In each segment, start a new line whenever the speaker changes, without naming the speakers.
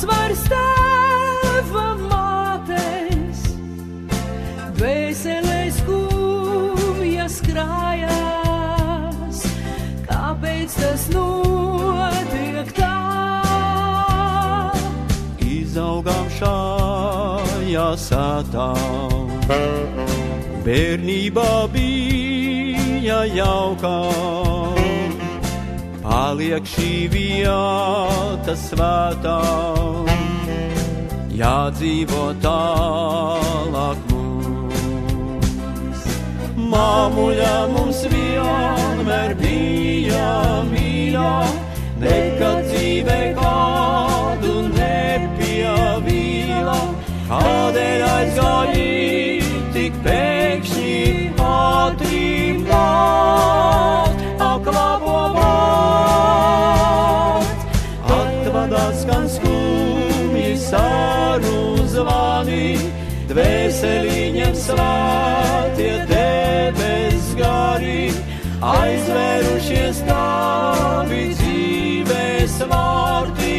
vairs tēva mātes, dvēselēs kumjas krājās, kāpēc tas notiek tā?
Izaugām šajā sātā, bērnībā bija jaukā, paliek šī vieta svētā, jādzīvo tālāk mums. Māmuļa mums vienmēr bija mīļā, nekad dzīvē kādu nepievīla, kādēļ aizgāji tik pēkšņi atrimāt, ak labo māt. Atvadās skan skumji saru zvani, dvēseliņiem svētie debes gari, aizvērušies tavi dzīves vārti,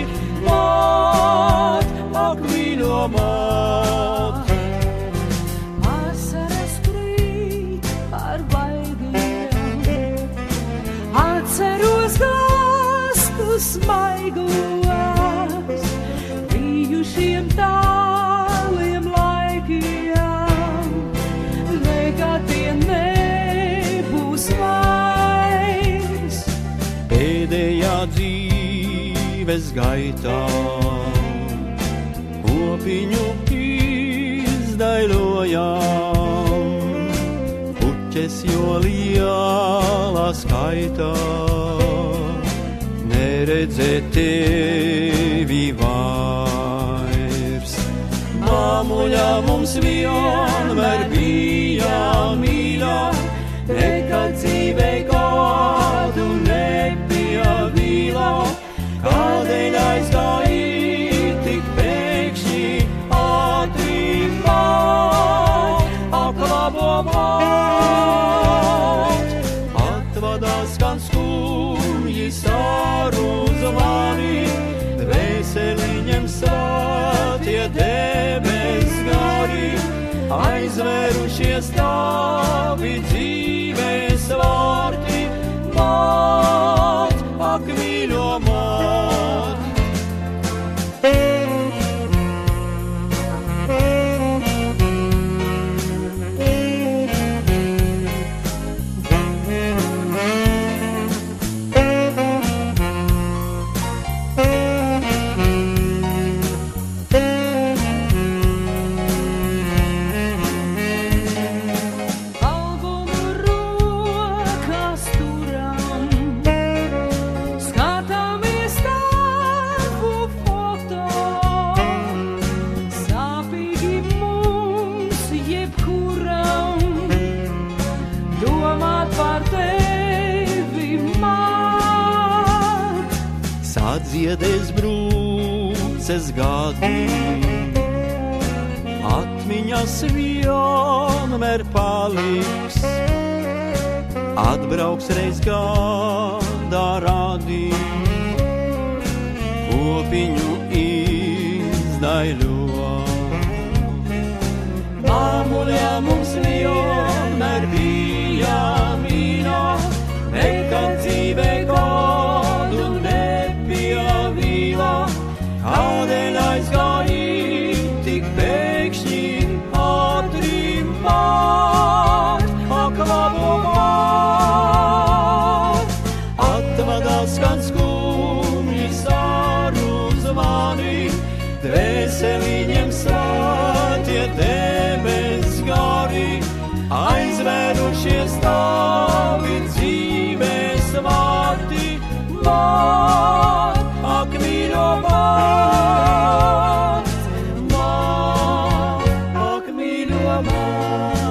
māt, ak mīļo māt.
Asaras krīt ar baigiem, atceros gastus maigos, bijušiem tāliem laikiem, nekad tie nebūs vairs.
Pēdējā dzīves gaitā kopiņu izdaļojām, puķes jo lielā skaitā, neredzēt tevi vairs. Māmuļa mums vienmēr bija mīļā, nekad dzīvē kādu nepievīla, kādēļ aizgāji tik pēkšņi atrimāt, ak labo māt. Atvadās skan skumji saru zvani, dvēseliņiem svētie debes gari, aizvērušies tavi dzīves vārti, māt, ak mīļo māt. Sadziedēs brūces gadi, atmiņas vienmēr paliks, atbrauks reiz gadā radi, kopiņu izdaļo. Māmuļa mums vienmēr bija mīļā, nekad dzīvē kādu nepievīla, kādēļ aizgāji tik pēkšņi atrimāt, ak labo māt. Atvadās skan skumji saru zvani, dvēseliņiem svētie debes gari, aizvērušies tavi dzīves vārti, māt, ak mīļo māt, māt, ak mīļo māt.